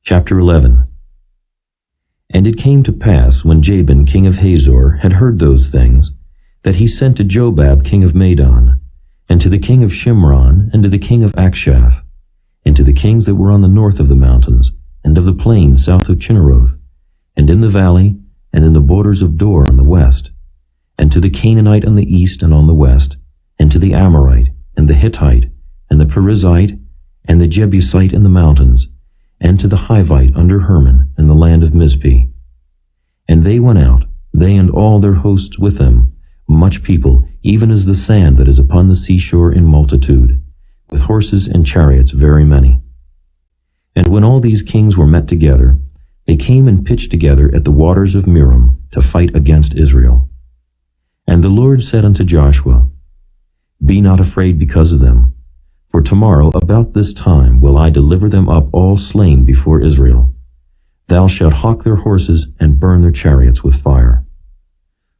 Chapter 11. And it came to pass, when Jabin king of Hazor had heard those things, that he sent to Jobab king of Madon, and to the king of Shimron, and to the king of Akshaph, and to the kings that were on the north of the mountains, and of the plain south of Chinneroth, and in the valley, and in the borders of Dor on the west, and to the Canaanite on the east and on the west, and to the Amorite, and the Hittite, and the Perizzite, and the Jebusite in the mountains, and to the Hivite under Hermon in the land of Mizpeh. And they went out, they and all their hosts with them, much people, even as the sand that is upon the seashore in multitude, with horses and chariots very many. And when all these kings were met together, they came and pitched together at the waters of Merom to fight against Israel. And the Lord said unto Joshua, Be not afraid because of them, for tomorrow about this time will I deliver them up all slain before Israel. Thou shalt hawk their horses and burn their chariots with fire.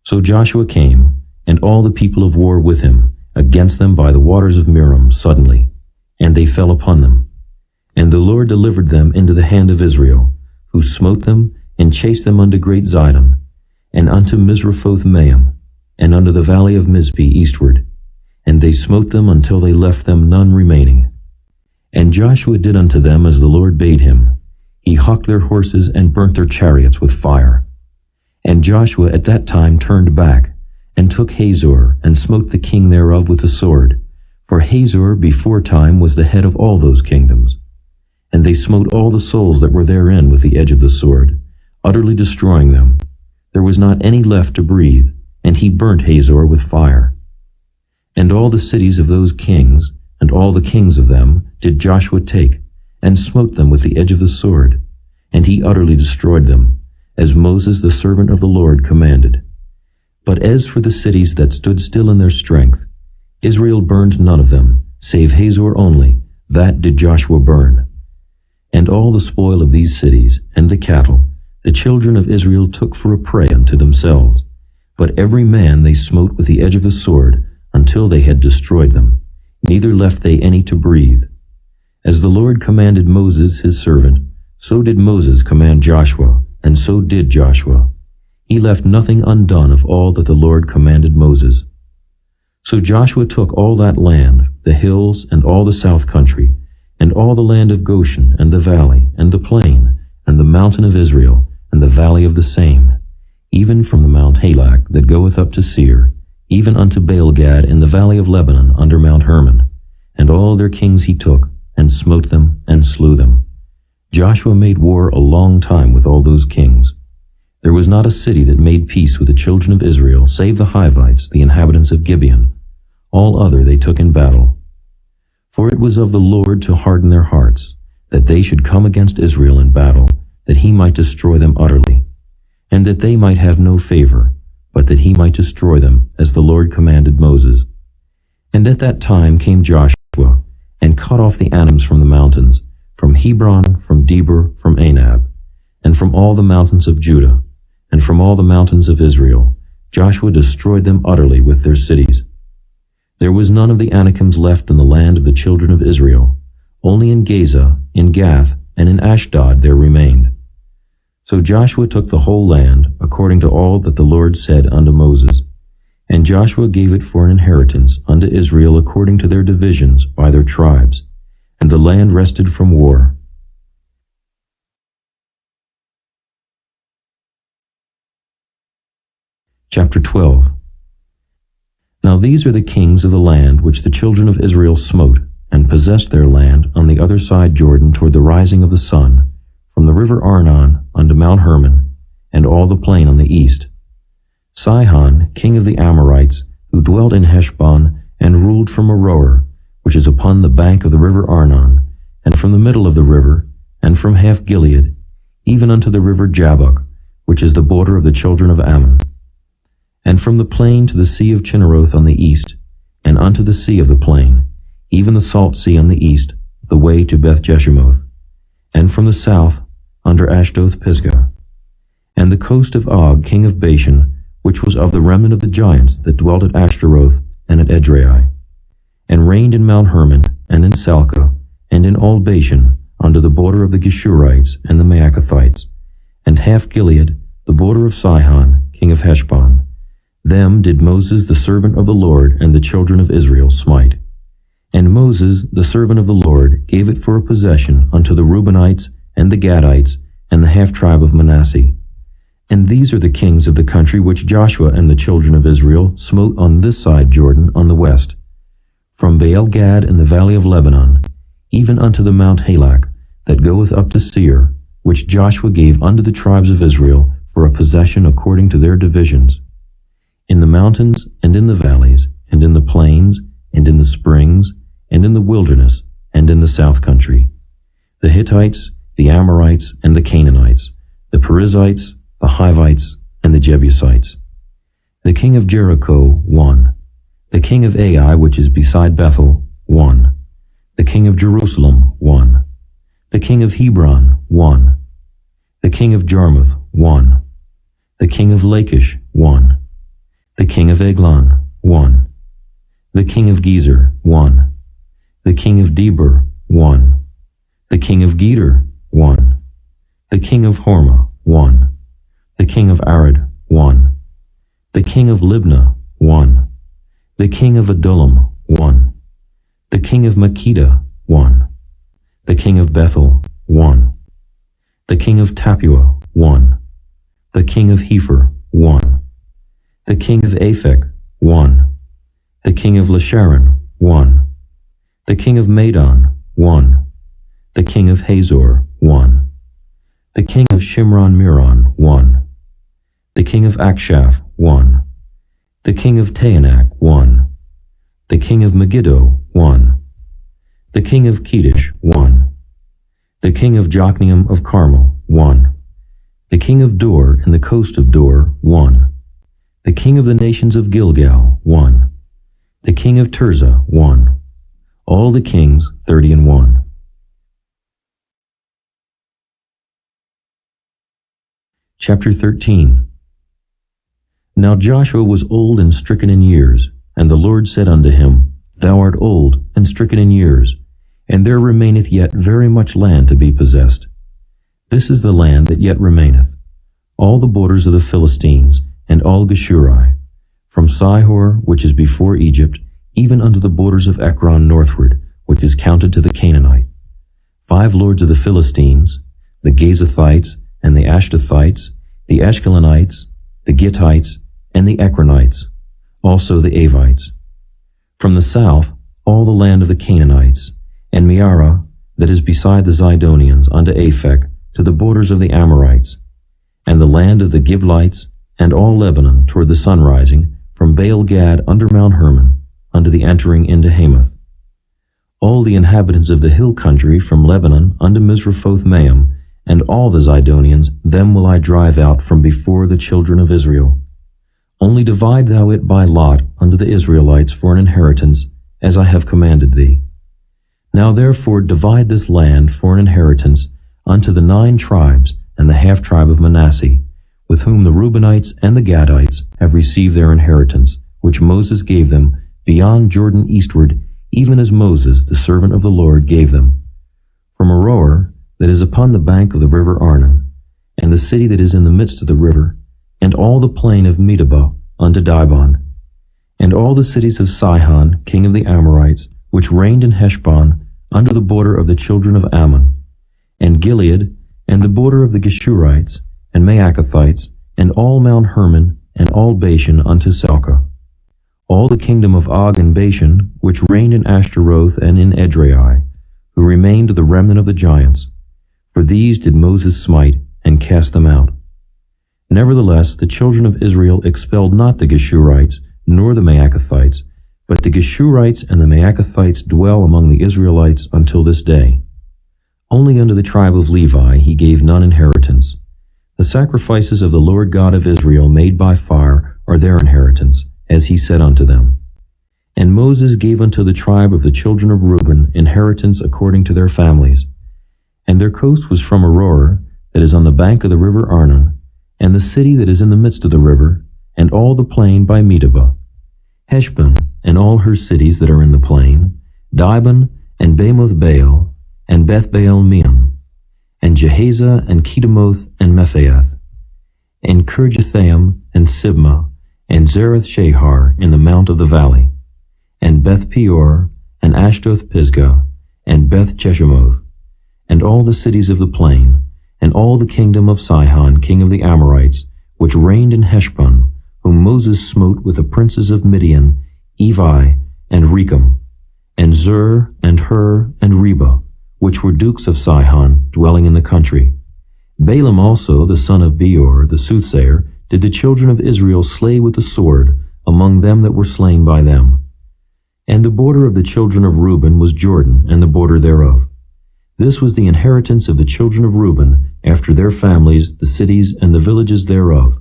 So Joshua came, and all the people of war with him, against them by the waters of Merom suddenly, and they fell upon them. And the Lord delivered them into the hand of Israel, who smote them, and chased them unto great Zidon, and unto Misrephoth-Maim, and unto the valley of Mizpeh eastward. And they smote them until they left them none remaining. And Joshua did unto them as the Lord bade him. He hawked their horses and burnt their chariots with fire. And Joshua at that time turned back, and took Hazor, and smote the king thereof with the sword. For Hazor beforetime was the head of all those kingdoms. And they smote all the souls that were therein with the edge of the sword, utterly destroying them. There was not any left to breathe, and he burnt Hazor with fire. And all the cities of those kings, and all the kings of them, did Joshua take, and smote them with the edge of the sword, and he utterly destroyed them, as Moses the servant of the Lord commanded. But as for the cities that stood still in their strength, Israel burned none of them, save Hazor only, that did Joshua burn. And all the spoil of these cities, and the cattle, the children of Israel took for a prey unto themselves. But every man they smote with the edge of the sword, until they had destroyed them, neither left they any to breathe. As the Lord commanded Moses his servant, so did Moses command Joshua, and so did Joshua. He left nothing undone of all that the Lord commanded Moses. So Joshua took all that land, the hills, and all the south country, and all the land of Goshen, and the valley, and the plain, and the mountain of Israel, and the valley of the same, even from the Mount Halak that goeth up to Seir, even unto Baal-gad in the valley of Lebanon under Mount Hermon. And all their kings he took, and smote them, and slew them. Joshua made war a long time with all those kings. There was not a city that made peace with the children of Israel, save the Hivites, the inhabitants of Gibeon. All other they took in battle. For it was of the Lord to harden their hearts, that they should come against Israel in battle, that he might destroy them utterly, and that they might have no favor, but that he might destroy them, as the Lord commanded Moses. And at that time came Joshua, and cut off the Anams from the mountains, from Hebron, from Debir, from Anab, and from all the mountains of Judah, and from all the mountains of Israel. Joshua destroyed them utterly with their cities. There was none of the Anakims left in the land of the children of Israel. Only in Gaza, in Gath, and in Ashdod there remained. So Joshua took the whole land, according to all that the Lord said unto Moses. And Joshua gave it for an inheritance unto Israel according to their divisions by their tribes. And the land rested from war. Chapter 12. Now these are the kings of the land which the children of Israel smote, and possessed their land on the other side Jordan toward the rising of the sun, from the river Arnon unto Mount Hermon, and all the plain on the east. Sihon, king of the Amorites, who dwelt in Heshbon, and ruled from Aroer, which is upon the bank of the river Arnon, and from the middle of the river, and from half Gilead, even unto the river Jabbok, which is the border of the children of Ammon, and from the plain to the sea of Chinneroth on the east, and unto the sea of the plain, even the salt sea on the east, the way to Beth-Jeshimoth, and from the south under Ashdoth-Pisgah, and the coast of Og, king of Bashan, which was of the remnant of the giants that dwelt at Ashtaroth and at Edrei, and reigned in Mount Hermon, and in Salcah, and in all Bashan, unto the border of the Geshurites and the Maacathites, and half Gilead, the border of Sihon, king of Heshbon. Them did Moses the servant of the Lord and the children of Israel smite. And Moses the servant of the Lord gave it for a possession unto the Reubenites and the Gadites and the half-tribe of Manasseh. And these are the kings of the country which Joshua and the children of Israel smote on this side Jordan on the west, from Baal-Gad in the valley of Lebanon, even unto the Mount Halak, that goeth up to Seir, which Joshua gave unto the tribes of Israel for a possession according to their divisions, in the mountains and in the valleys, and in the plains, and in the springs, and in the wilderness, and in the south country, the Hittites, the Amorites, and the Canaanites, the Perizzites, the Hivites, and the Jebusites. The king of Jericho, 1. The king of Ai, which is beside Bethel, 1. The king of Jerusalem, 1. The king of Hebron, 1. The king of Jarmuth, 1. The king of Lachish, 1. The king of Eglon, 1. The king of Gezer, 1. The king of Debir, 1. The king of Geder, 1. The king of Hormah, 1. The king of Arad, 1. The king of Libnah, 1. The king of Adullam, 1. The king of Makkedah, 1. The king of Bethel, 1. The king of Tappuah, 1. The king of Hepher, 1. The king of Aphek, 1. The king of Lasharon, 1. The king of Madon, 1. The king of Hazor, 1. The king of Shimron-Meron, 1. The king of Akshaph, 1. The king of Taanach, 1. The king of Megiddo, 1. The king of Kedesh, 1. The king of Jokneam of Carmel, 1. The king of Dor in the coast of Dor, 1. The king of the nations of Gilgal, 1. The king of Tirzah, 1. All the kings, 30. Chapter 13. Now Joshua was old and stricken in years, and the Lord said unto him, Thou art old and stricken in years, and there remaineth yet very much land to be possessed. This is the land that yet remaineth, all the borders of the Philistines, and all Geshuri, from Sihor, which is before Egypt, even unto the borders of Ekron northward, which is counted to the Canaanite. 5 lords of the Philistines, the Gazathites, and the Ashdothites, the Ashkelonites, the Gittites, and the Ekronites, also the Avites. From the south, all the land of the Canaanites, and Mearah, that is beside the Zidonians, unto Aphek, to the borders of the Amorites, and the land of the Giblites, and all Lebanon toward the sunrising, from Baal-Gad under Mount Hermon, unto the entering into Hamath. All the inhabitants of the hill country from Lebanon unto Misrephoth-Maim, and all the Zidonians, them will I drive out from before the children of Israel. Only divide thou it by lot unto the Israelites for an inheritance, as I have commanded thee. Now therefore divide this land for an inheritance unto the 9 tribes and the half-tribe of Manasseh, with whom the Reubenites and the Gadites have received their inheritance, which Moses gave them beyond Jordan eastward, even as Moses, the servant of the Lord, gave them. From Aroer, that is upon the bank of the river Arnon, and the city that is in the midst of the river, and all the plain of Medeba unto Dibon, and all the cities of Sihon, king of the Amorites, which reigned in Heshbon, under the border of the children of Ammon, and Gilead, and the border of the Geshurites, and Maacathites, and all Mount Hermon, and all Bashan unto Salcah, all the kingdom of Og and Bashan, which reigned in Ashtaroth and in Edrei, who remained the remnant of the giants. For these did Moses smite, and cast them out. Nevertheless, the children of Israel expelled not the Geshurites, nor the Maacathites, but the Geshurites and the Maacathites dwell among the Israelites until this day. Only unto the tribe of Levi he gave none inheritance. The sacrifices of the Lord God of Israel made by fire are their inheritance, as he said unto them. And Moses gave unto the tribe of the children of Reuben inheritance according to their families. And their coast was from Aroer, that is on the bank of the river Arnon, and the city that is in the midst of the river, and all the plain by Medeba, Heshbon, and all her cities that are in the plain, Dibon, and Bamoth Baal, and Beth-baal-meon, and Jehaza, and Kedemoth, and Mephaath, and Kirjathaim, and Sibmah, and Zerath-shahar in the mount of the valley, and Beth-peor, and Ashdoth-pisgah, and Beth-jeshimoth, and all the cities of the plain, and all the kingdom of Sihon king of the Amorites, which reigned in Heshbon, whom Moses smote with the princes of Midian, Evi, and Rechem, and Zur, and Hur, and Reba, which were dukes of Sihon, dwelling in the country. Balaam also, the son of Beor, the soothsayer, did the children of Israel slay with the sword among them that were slain by them. And the border of the children of Reuben was Jordan, and the border thereof. This was the inheritance of the children of Reuben, after their families, the cities, and the villages thereof.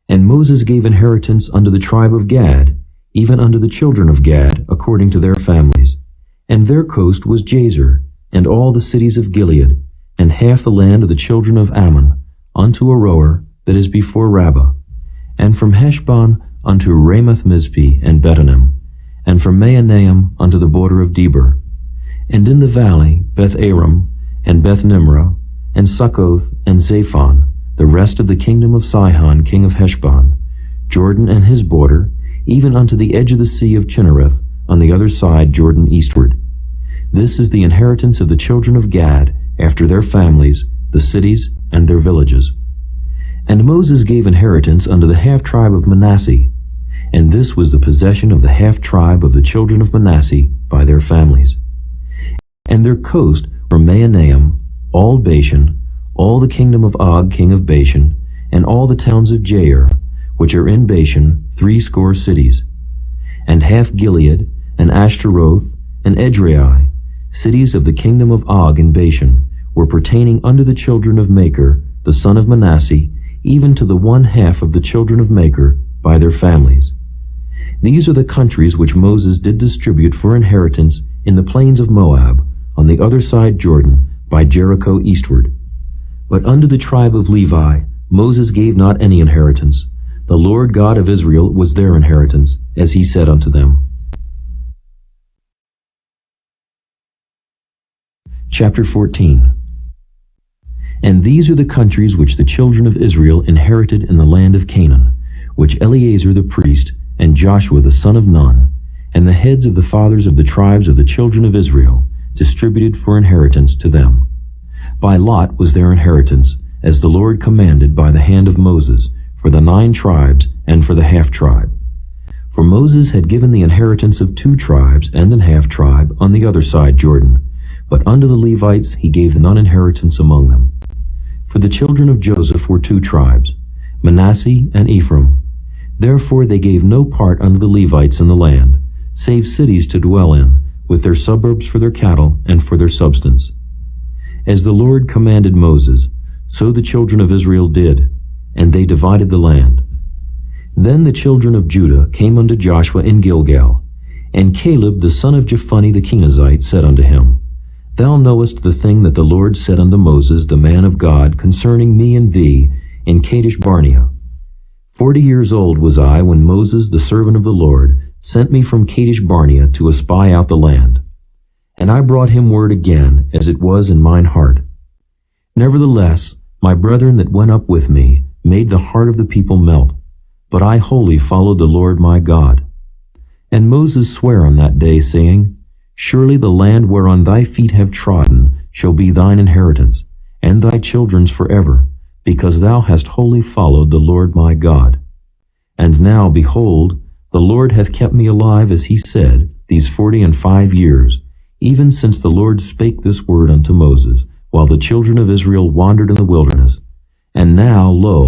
And Moses gave inheritance unto the tribe of Gad, even unto the children of Gad, according to their families. And their coast was Jazer, and all the cities of Gilead, and half the land of the children of Ammon, unto Aroer, that is before Rabbah, and from Heshbon unto Ramoth-mizpeh and Betonim, and from Mahanaim unto the border of Debir, and in the valley Beth-aram, and Beth-nimrah, and Succoth, and Zaphon, the rest of the kingdom of Sihon king of Heshbon, Jordan and his border, even unto the edge of the sea of Chinnereth, on the other side Jordan eastward. This is the inheritance of the children of Gad, after their families, the cities, and their villages. And Moses gave inheritance unto the half-tribe of Manasseh, and this was the possession of the half-tribe of the children of Manasseh by their families. And their coast from Mahanaim, all Bashan, all the kingdom of Og king of Bashan, and all the towns of Jair, which are in Bashan, 60 cities, and half Gilead, and Ashtaroth, and Edrei, cities of the kingdom of Og in Bashan, were pertaining unto the children of Machir, the son of Manasseh, even to the 1/2 of the children of Machir by their families. These are the countries which Moses did distribute for inheritance in the plains of Moab, on the other side Jordan, by Jericho eastward. But unto the tribe of Levi Moses gave not any inheritance. The Lord God of Israel was their inheritance, as he said unto them. Chapter 14. And these are the countries which the children of Israel inherited in the land of Canaan, which Eleazar the priest, and Joshua the son of Nun, and the heads of the fathers of the tribes of the children of Israel, distributed for inheritance to them. By lot was their inheritance, as the Lord commanded by the hand of Moses, for the 9 tribes and for the half-tribe. For Moses had given the inheritance of 2 tribes and an half-tribe on the other side Jordan, but unto the Levites he gave none inheritance among them. For the children of Joseph were 2 tribes, Manasseh and Ephraim. Therefore they gave no part unto the Levites in the land, save cities to dwell in, with their suburbs for their cattle and for their substance. As the Lord commanded Moses, so the children of Israel did, and they divided the land. Then the children of Judah came unto Joshua in Gilgal, and Caleb the son of Jephunneh the Kenizzite said unto him, Thou knowest the thing that the Lord said unto Moses the man of God concerning me and thee in Kadesh Barnea. 40 years old was I when Moses the servant of the Lord sent me from Kadesh Barnea to espy out the land. And I brought him word again, as it was in mine heart. Nevertheless, my brethren that went up with me made the heart of the people melt, but I wholly followed the Lord my God. And Moses sware on that day, saying, Surely the land whereon thy feet have trodden shall be thine inheritance, and thy children's forever, because thou hast wholly followed the Lord my God. And now, behold, the Lord hath kept me alive, as he said, these 45 years, even since the Lord spake this word unto Moses, while the children of Israel wandered in the wilderness. And now, lo,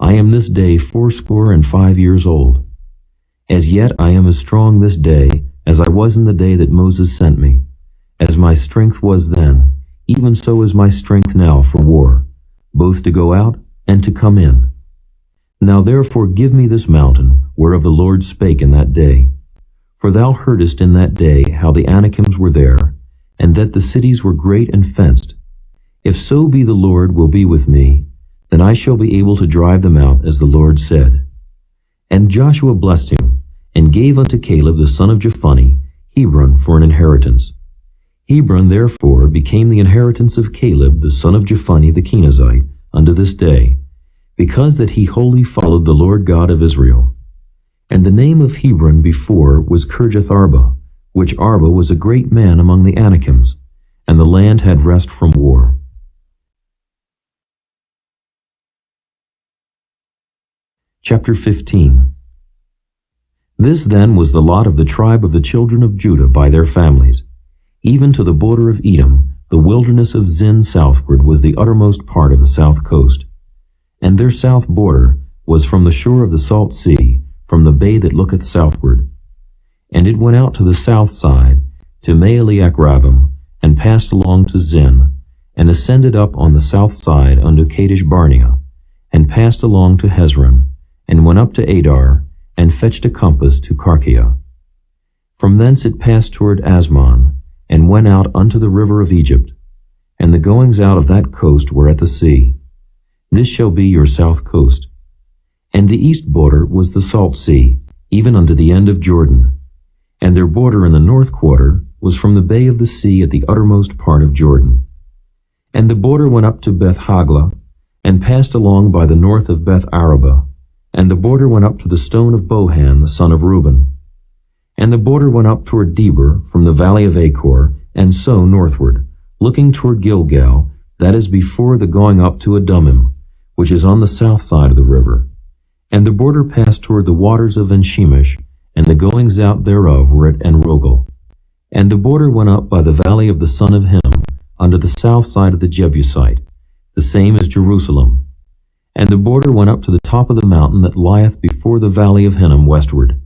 I am this day 85 years old. As yet I am as strong this day as I was in the day that Moses sent me. As my strength was then, even so is my strength now for war, both to go out and to come in. Now therefore give me this mountain, whereof the Lord spake in that day. For thou heardest in that day how the Anakims were there, and that the cities were great and fenced. If so be the Lord will be with me, then I shall be able to drive them out, as the Lord said. And Joshua blessed him, and gave unto Caleb the son of Jephunneh Hebron for an inheritance. Hebron therefore became the inheritance of Caleb the son of Jephunneh the Kenizzite unto this day, because that he wholly followed the Lord God of Israel. And the name of Hebron before was Kirjath-arba, which Arba was a great man among the Anakims, and the land had rest from war. Chapter 15. This then was the lot of the tribe of the children of Judah by their families. Even to the border of Edom, the wilderness of Zin southward was the uttermost part of the south coast. And their south border was from the shore of the salt sea, from the bay that looketh southward. And it went out to the south side, to Maaleach-rabbim, and passed along to Zin, and ascended up on the south side unto Kadesh-barnea, and passed along to Hezron, and went up to Adar, and fetched a compass to Karkia. From thence it passed toward Asmon, and went out unto the river of Egypt, and the goings out of that coast were at the sea. This shall be your south coast. And the east border was the salt sea, even unto the end of Jordan. And their border in the north quarter was from the bay of the sea at the uttermost part of Jordan. And the border went up to Beth-hagla, and passed along by the north of Beth-araba, and the border went up to the stone of Bohan the son of Reuben. And the border went up toward Debir from the valley of Achor, and so northward, looking toward Gilgal, that is before the going up to Adumim, which is on the south side of the river. And the border passed toward the waters of En-shemesh, and the goings out thereof were at En-rogel. And the border went up by the valley of the son of Hinnom, unto the south side of the Jebusite, the same as Jerusalem. And the border went up to the top of the mountain that lieth before the valley of Hinnom westward,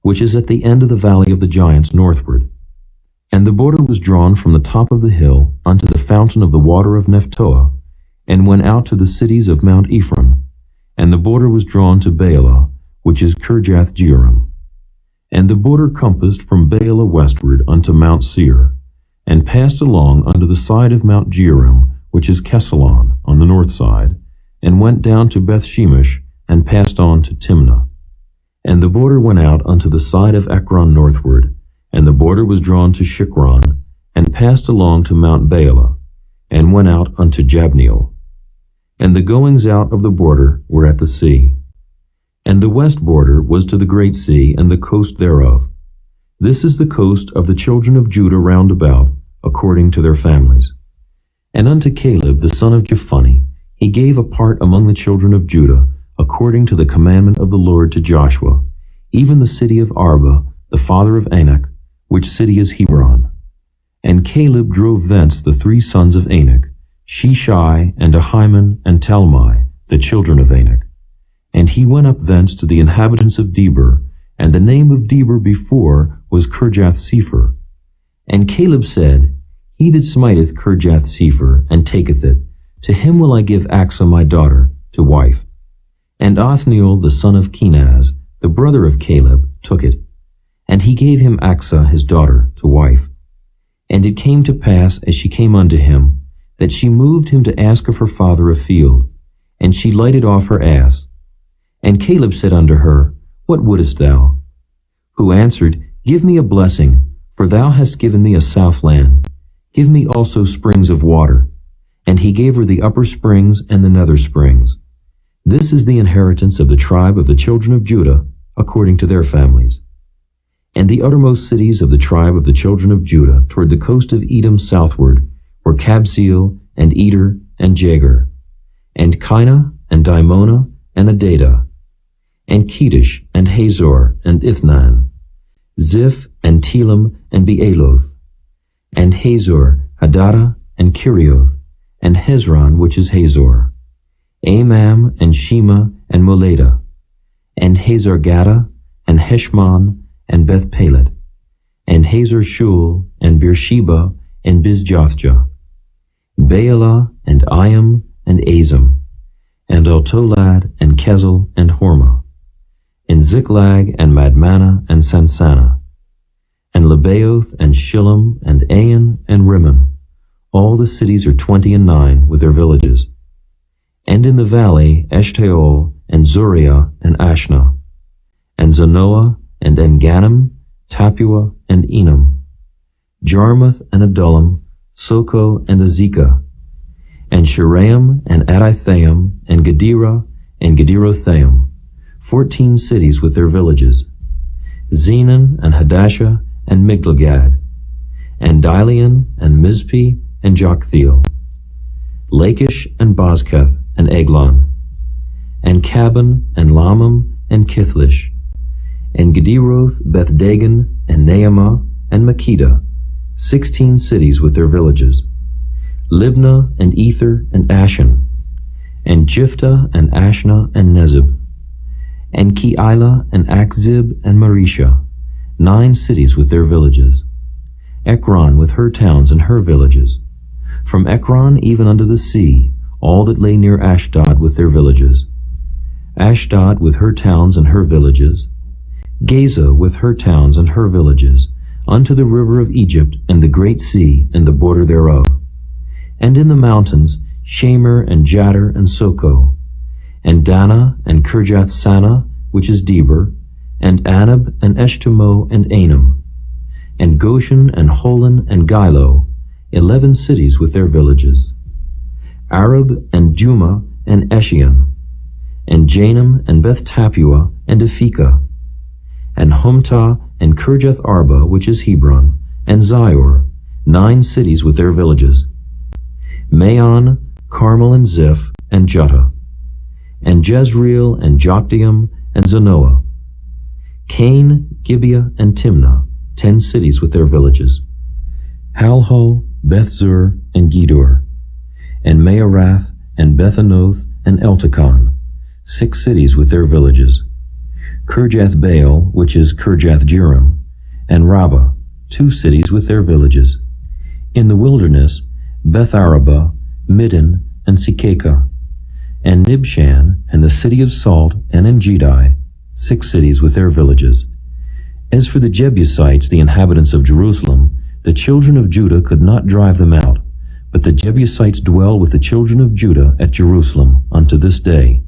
which is at the end of the valley of the giants northward. And the border was drawn from the top of the hill unto the fountain of the water of Nephtoah, and went out to the cities of Mount Ephron. And the border was drawn to Baalah, which is Kirjath-jearim. And the border compassed from Baalah westward unto Mount Seir, and passed along unto the side of Mount Jearim, which is Kesalon, on the north side, and went down to Beth-shemesh, and passed on to Timnah. And the border went out unto the side of Ekron northward, and the border was drawn to Shikron, and passed along to Mount Baalah, and went out unto Jabneel. And the goings out of the border were at the sea. And the west border was to the great sea, and the coast thereof. This is the coast of the children of Judah round about, according to their families. And unto Caleb the son of Jephunneh he gave a part among the children of Judah, according to the commandment of the Lord to Joshua, even the city of Arba, the father of Anak, which city is Hebron. And Caleb drove thence the 3 sons of Anak, Sheshai, and Ahiman, and Talmai, the children of Anak. And he went up thence to the inhabitants of Debir, and the name of Debir before was Kirjath-sepher. And Caleb said, He that smiteth Kirjath-sepher, and taketh it, to him will I give Achsah my daughter, to wife. And Othniel the son of Kenaz, the brother of Caleb, took it, and he gave him Achsah his daughter, to wife. And it came to pass, as she came unto him, that she moved him to ask of her father a field, and she lighted off her ass. And Caleb said unto her, What wouldest thou? Who answered, Give me a blessing, for thou hast given me a south land. Give me also springs of water. And he gave her the upper springs and the nether springs. This is the inheritance of the tribe of the children of Judah, according to their families. And the uttermost cities of the tribe of the children of Judah toward the coast of Edom southward were Kabzeel, and Eder, and Jagur, and Kinah, and Dimona, and Adadah, and Kedesh, and Hazor, and Ithnan, Ziph, and Telem, and Bealoth, and Hazor, Hadadah, and Kerioth, and Hezron, which is Hazor, Amam, and Shema, and Moladah, and Hazar-gadah, and Heshmon, and Beth-pelet, and Hazar-shul, and Beersheba, and Bizjothjah, Baalah, and Iam, and Azim, and Altolad, and Kezel, and Hormah, and Ziklag, and Madmannah, and Sansannah, and Lebaoth, and Shillam, and Ain, and Rimmon. All the cities are 29 with their villages. And in the valley, Eshtaol, and Zuriah, and Ashna, and Zanoah, and En-gannim, Tapua, and Enam, Jarmuth and Adullam, Soko and Azekah, and Shiraim and Adithaim and Gedera and Gederothaim, 14 cities with their villages, Zenon and Hadashah and Migdalgad, and Dilean and Mizpeh and Joktheel, Lachish and Bozkath and Eglon, and Caban and Lamam and Kithlish, and Gederoth, Bethdagon, and Naamah, and Makkedah, 16 cities with their villages, Libnah, and Ether, and Ashan, and Jiphthah, and Ashna, and Nezib, and Keilah, and Achzib, and Maresha, 9 cities with their villages, Ekron with her towns and her villages, from Ekron even unto the sea, all that lay near Ashdod with their villages, Ashdod with her towns and her villages, Gaza with her towns and her villages, unto the river of Egypt and the great sea and the border thereof, and in the mountains Shamer and Jadder and Soko, and Dana and Kirjath Sana, which is Deber, and Anab and Eshtemoh and Anam, and Goshen and Holon and Gilo, 11 cities with their villages, Arab and Juma and Eshion, and Janam and Beth Tappuah and Ephekah, and Humtah and Kirjath Arba, which is Hebron, and Zior, 9 cities with their villages, Maon, Carmel and Ziph, and Juttah, and Jezreel and Jokdeam and Zanoah, Cain, Gibeah, and Timnah, 10 cities with their villages, Halho, Bethzur, and Gedor, and Maarath, and Bethanoth, and Eltekon, 6 cities with their villages, Kirjath Baal, which is Kirjath Jearim, and Rabbah, 2 cities with their villages. In the wilderness, Beth Arabah, Middin, and Sekekah, and Nibshan, and the city of Salt, and Engedi, 6 cities with their villages. As for the Jebusites, the inhabitants of Jerusalem, the children of Judah could not drive them out, but the Jebusites dwell with the children of Judah at Jerusalem unto this day.